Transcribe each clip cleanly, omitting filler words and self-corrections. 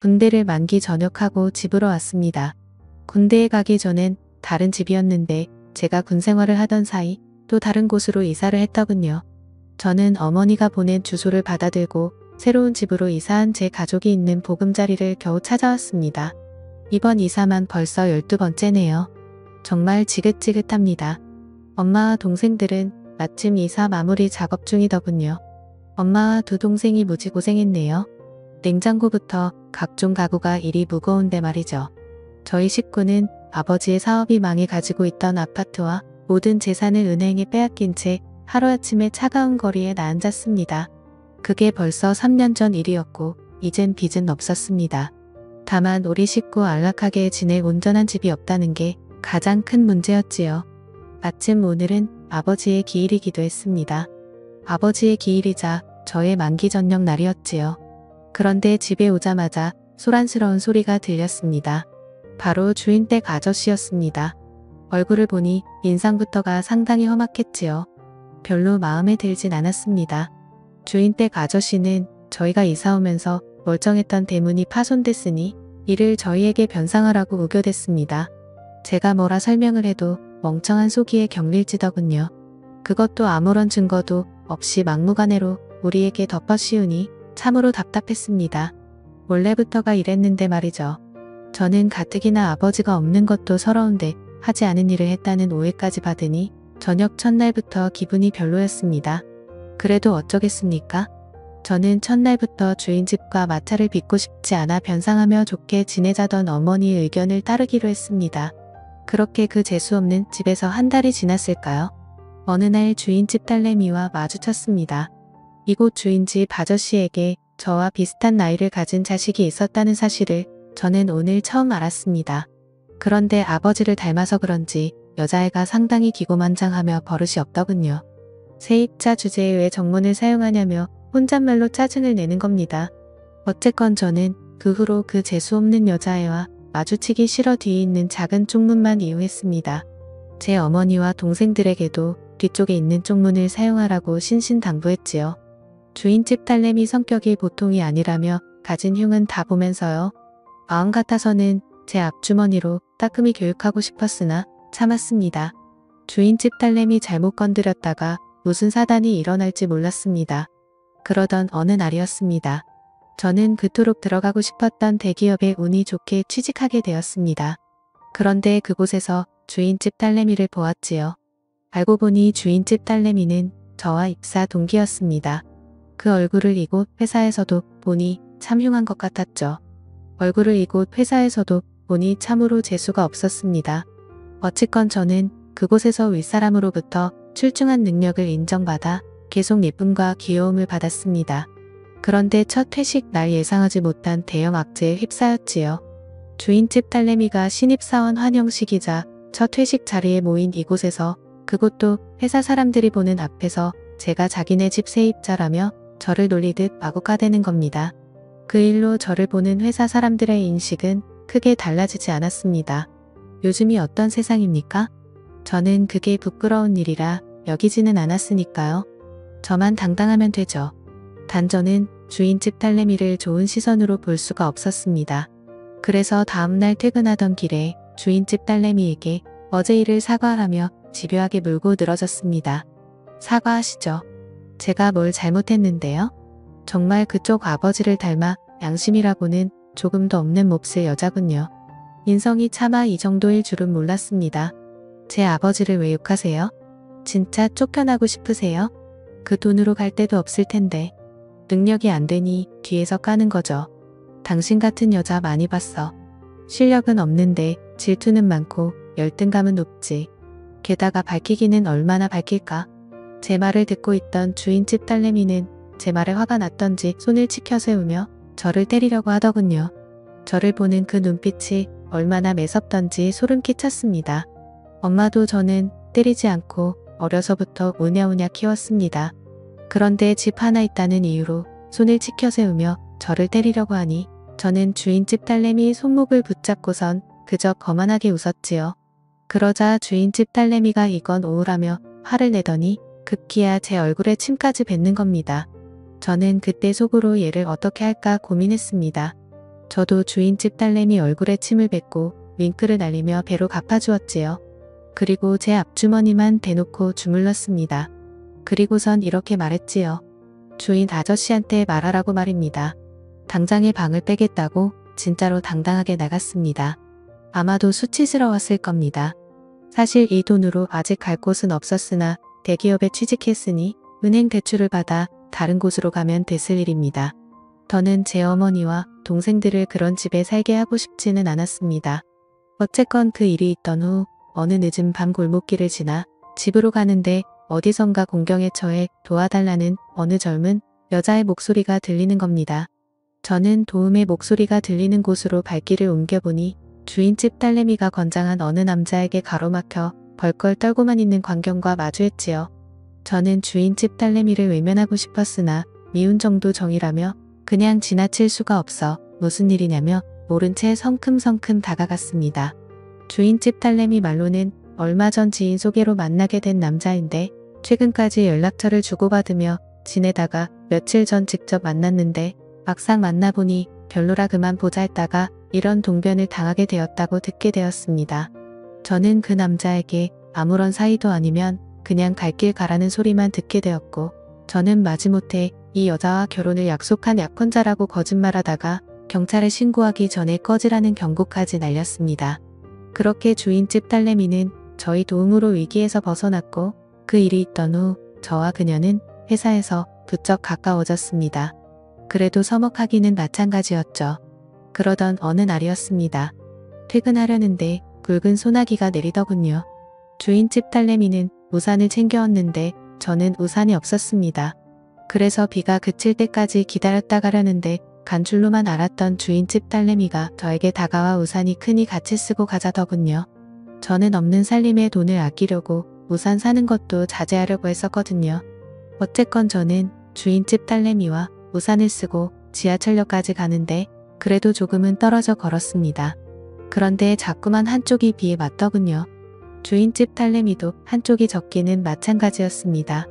군대를 만기 전역하고 집으로 왔습니다. 군대에 가기 전엔 다른 집이었는데 제가 군 생활을 하던 사이 또 다른 곳으로 이사를 했더군요. 저는 어머니가 보낸 주소를 받아들고 새로운 집으로 이사한 제 가족이 있는 보금자리를 겨우 찾아왔습니다. 이번 이사만 벌써 12번째네요. 정말 지긋지긋합니다. 엄마와 동생들은 마침 이사 마무리 작업 중이더군요. 엄마와 두 동생이 무지 고생했네요. 냉장고부터 각종 가구가 이리 무거운데 말이죠. 저희 식구는 아버지의 사업이 망해 가지고 있던 아파트와 모든 재산을 은행에 빼앗긴 채 하루아침에 차가운 거리에 나앉았습니다. 그게 벌써 3년 전 일이었고 이젠 빚은 없었습니다. 다만 우리 식구 안락하게 지낼 온전한 집이 없다는 게 가장 큰 문제였지요. 마침 오늘은 아버지의 기일이기도 했습니다. 아버지의 기일이자 저의 만기 전역 날이었지요. 그런데 집에 오자마자 소란스러운 소리가 들렸습니다. 바로 주인댁 아저씨였습니다. 얼굴을 보니 인상부터가 상당히 험악했지요. 별로 마음에 들진 않았습니다. 주인댁 아저씨는 저희가 이사 오면서 멀쩡했던 대문이 파손됐으니 이를 저희에게 변상하라고 우겨댔습니다. 제가 뭐라 설명을 해도 멍청한 속이에 격릴지더군요. 그것도 아무런 증거도 없이 막무가내로 우리에게 덮어씌우니 참으로 답답했습니다. 원래부터가 이랬는데 말이죠. 저는 가뜩이나 아버지가 없는 것도 서러운데 하지 않은 일을 했다는 오해까지 받으니 저녁 첫날부터 기분이 별로였습니다. 그래도 어쩌겠습니까? 저는 첫날부터 주인집과 마찰을 빚고 싶지 않아 변상하며 좋게 지내자던 어머니의 의견을 따르기로 했습니다. 그렇게 그 재수없는 집에서 한 달이 지났을까요? 어느 날 주인집 딸내미와 마주쳤습니다. 이곳 주인집 아저씨에게 저와 비슷한 나이를 가진 자식이 있었다는 사실을 저는 오늘 처음 알았습니다. 그런데 아버지를 닮아서 그런지 여자애가 상당히 기고만장하며 버릇이 없더군요. 세입자 주제에 왜 정문을 사용하냐며 혼잣말로 짜증을 내는 겁니다. 어쨌건 저는 그 후로 그 재수없는 여자애와 마주치기 싫어 뒤에 있는 작은 쪽문만 이용했습니다. 제 어머니와 동생들에게도 뒤쪽에 있는 쪽문을 사용하라고 신신당부했지요. 주인집 딸내미 성격이 보통이 아니라며 가진 흉은 다 보면서요. 마음 같아서는 제 앞주머니로 따끔히 교육하고 싶었으나 참았습니다. 주인집 딸내미 잘못 건드렸다가 무슨 사단이 일어날지 몰랐습니다. 그러던 어느 날이었습니다. 저는 그토록 들어가고 싶었던 대기업에 운이 좋게 취직하게 되었습니다. 그런데 그곳에서 주인집 딸내미를 보았지요. 알고 보니 주인집 딸내미는 저와 입사 동기였습니다. 그 얼굴을 이곳 회사에서도 보니 참 흉한 것 같았죠. 얼굴을 이곳 회사에서도 보니 참으로 재수가 없었습니다. 어찌건 저는 그곳에서 윗사람으로부터 출중한 능력을 인정받아 계속 예쁨과 귀여움을 받았습니다. 그런데 첫 회식 날 예상하지 못한 대형 악재에 휩싸였지요. 주인집 딸내미가 신입사원 환영식이자 첫 회식 자리에 모인 이곳에서 그것도 회사 사람들이 보는 앞에서 제가 자기네 집 세입자라며 저를 놀리듯 마구 까대는 겁니다. 그 일로 저를 보는 회사 사람들의 인식은 크게 달라지지 않았습니다. 요즘이 어떤 세상입니까? 저는 그게 부끄러운 일이라 여기지는 않았으니까요. 저만 당당하면 되죠. 단 저는 주인집 딸내미를 좋은 시선으로 볼 수가 없었습니다. 그래서 다음날 퇴근하던 길에 주인집 딸내미에게 어제 일을 사과하라며 집요하게 물고 늘어졌습니다. 사과하시죠. 제가 뭘 잘못했는데요? 정말 그쪽 아버지를 닮아 양심이라고는 조금도 없는 몹쓸 여자군요. 인성이 차마 이 정도일 줄은 몰랐습니다. 제 아버지를 왜 욕하세요? 진짜 쫓겨나고 싶으세요? 그 돈으로 갈 데도 없을 텐데. 능력이 안 되니 뒤에서 까는 거죠. 당신 같은 여자 많이 봤어. 실력은 없는데 질투는 많고 열등감은 높지. 게다가 밝히기는 얼마나 밝힐까. 제 말을 듣고 있던 주인집 딸내미는 제 말에 화가 났던지 손을 치켜 세우며 저를 때리려고 하더군요. 저를 보는 그 눈빛이 얼마나 매섭던지 소름 끼쳤습니다. 엄마도 저는 때리지 않고 어려서부터 우냐우냐 키웠습니다. 그런데 집 하나 있다는 이유로 손을 치켜 세우며 저를 때리려고 하니 저는 주인집 딸내미 손목을 붙잡고선 그저 거만하게 웃었지요. 그러자 주인집 딸내미가 이건 오우라며 화를 내더니 급기야 제 얼굴에 침까지 뱉는 겁니다. 저는 그때 속으로 얘를 어떻게 할까 고민했습니다. 저도 주인집 딸내미 얼굴에 침을 뱉고 윙크를 날리며 배로 갚아주었지요. 그리고 제 앞주머니만 대놓고 주물렀습니다. 그리고선 이렇게 말했지요. 주인 아저씨한테 말하라고 말입니다. 당장에 방을 빼겠다고 진짜로 당당하게 나갔습니다. 아마도 수치스러웠을 겁니다. 사실 이 돈으로 아직 갈 곳은 없었으나 대기업에 취직했으니 은행 대출을 받아 다른 곳으로 가면 됐을 일입니다. 저는 제 어머니와 동생들을 그런 집에 살게 하고 싶지는 않았습니다. 어쨌건 그 일이 있던 후 어느 늦은 밤 골목길을 지나 집으로 가는데 어디선가 공경에 처해 도와달라는 어느 젊은 여자의 목소리가 들리는 겁니다. 저는 도움의 목소리가 들리는 곳으로 발길을 옮겨보니 주인집 딸내미가 건장한 어느 남자에게 가로막혀 벌걸 떨고만 있는 광경과 마주했지요. 저는 주인집 딸내미를 외면하고 싶었으나 미운 정도 정이라며 그냥 지나칠 수가 없어 무슨 일이냐며 모른 채 성큼성큼 다가갔습니다. 주인집 딸내미 말로는 얼마 전 지인 소개로 만나게 된 남자인데 최근까지 연락처를 주고받으며 지내다가 며칠 전 직접 만났는데 막상 만나보니 별로라 그만 보자 했다가 이런 동변을 당하게 되었다고 듣게 되었습니다. 저는 그 남자에게 아무런 사이도 아니면 그냥 갈 길 가라는 소리만 듣게 되었고 저는 마지못해 이 여자와 결혼을 약속한 약혼자라고 거짓말하다가 경찰에 신고하기 전에 꺼지라는 경고까지 날렸습니다. 그렇게 주인집 딸내미는 저희 도움으로 위기에서 벗어났고 그 일이 있던 후 저와 그녀는 회사에서 부쩍 가까워졌습니다. 그래도 서먹하기는 마찬가지였죠. 그러던 어느 날이었습니다. 퇴근하려는데 굵은 소나기가 내리더군요. 주인집 딸내미는 우산을 챙겨왔는데 저는 우산이 없었습니다. 그래서 비가 그칠 때까지 기다렸다 가려는데 간줄로만 알았던 주인집 딸내미가 저에게 다가와 우산이 크니 같이 쓰고 가자더군요. 저는 없는 살림에 돈을 아끼려고 우산 사는 것도 자제하려고 했었거든요. 어쨌건 저는 주인집 딸내미와 우산을 쓰고 지하철역까지 가는데 그래도 조금은 떨어져 걸었습니다. 그런데 자꾸만 한쪽이 비에 맞더군요. 주인집 딸내미도 한쪽이 젖기는 마찬가지였습니다.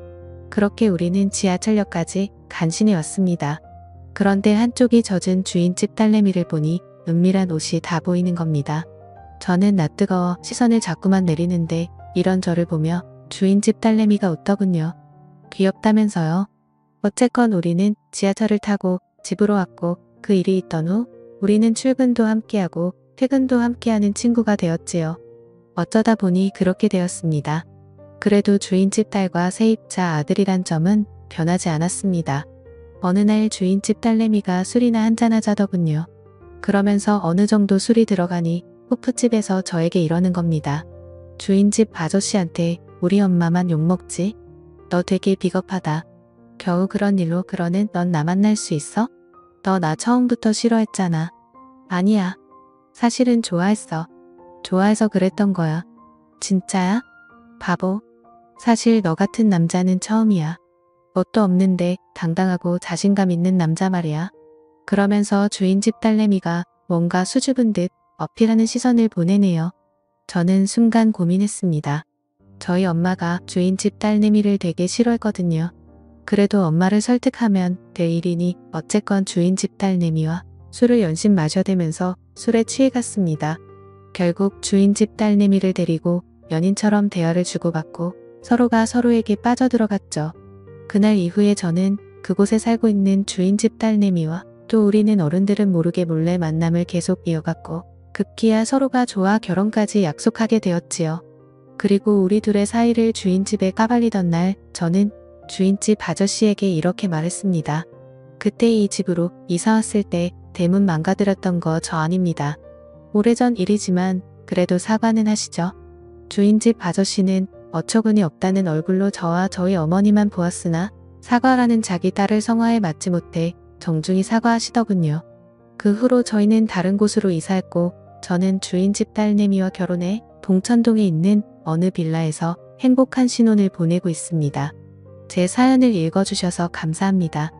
그렇게 우리는 지하철역까지 간신히 왔습니다. 그런데 한쪽이 젖은 주인집 딸내미를 보니 은밀한 옷이 다 보이는 겁니다. 저는 낯뜨거워 시선을 자꾸만 내리는데 이런 저를 보며 주인집 딸내미가 웃더군요. 귀엽다면서요. 어쨌건 우리는 지하철을 타고 집으로 왔고 그 일이 있던 후 우리는 출근도 함께하고 퇴근도 함께하는 친구가 되었지요. 어쩌다 보니 그렇게 되었습니다. 그래도 주인집 딸과 세입자 아들이란 점은 변하지 않았습니다. 어느 날 주인집 딸내미가 술이나 한잔하자더군요. 그러면서 어느 정도 술이 들어가니 호프집에서 저에게 이러는 겁니다. 주인집 아저씨한테 우리 엄마만 욕먹지? 너 되게 비겁하다. 겨우 그런 일로 그러는 넌 나 만날 수 있어? 너 나 처음부터 싫어했잖아. 아니야. 사실은 좋아했어. 좋아해서 그랬던 거야. 진짜야? 바보. 사실 너 같은 남자는 처음이야. 뭣도 없는데 당당하고 자신감 있는 남자 말이야. 그러면서 주인집 딸내미가 뭔가 수줍은 듯 어필하는 시선을 보내네요. 저는 순간 고민했습니다. 저희 엄마가 주인집 딸내미를 되게 싫어했거든요. 그래도 엄마를 설득하면 될 일이니 어쨌건 주인집 딸내미와 술을 연신 마셔대면서 술에 취해갔습니다. 결국 주인집 딸내미를 데리고 연인처럼 대화를 주고받고 서로가 서로에게 빠져들어갔죠. 그날 이후에 저는 그곳에 살고 있는 주인집 딸내미와 또 우리는 어른들은 모르게 몰래 만남을 계속 이어갔고 급기야 서로가 좋아 결혼까지 약속하게 되었지요. 그리고 우리 둘의 사이를 주인집에 까발리던 날 저는 주인집 아저씨에게 이렇게 말했습니다. 그때 이 집으로 이사 왔을 때 대문 망가뜨렸던 거 저 아닙니다. 오래전 일이지만 그래도 사과는 하시죠. 주인집 아저씨는 어처구니 없다는 얼굴로 저와 저희 어머니만 보았으나 사과라는 자기 딸을 성화에 맞지 못해 정중히 사과하시더군요. 그 후로 저희는 다른 곳으로 이사했고 저는 주인집 딸내미와 결혼해 동천동에 있는 어느 빌라에서 행복한 신혼을 보내고 있습니다. 제 사연을 읽어주셔서 감사합니다.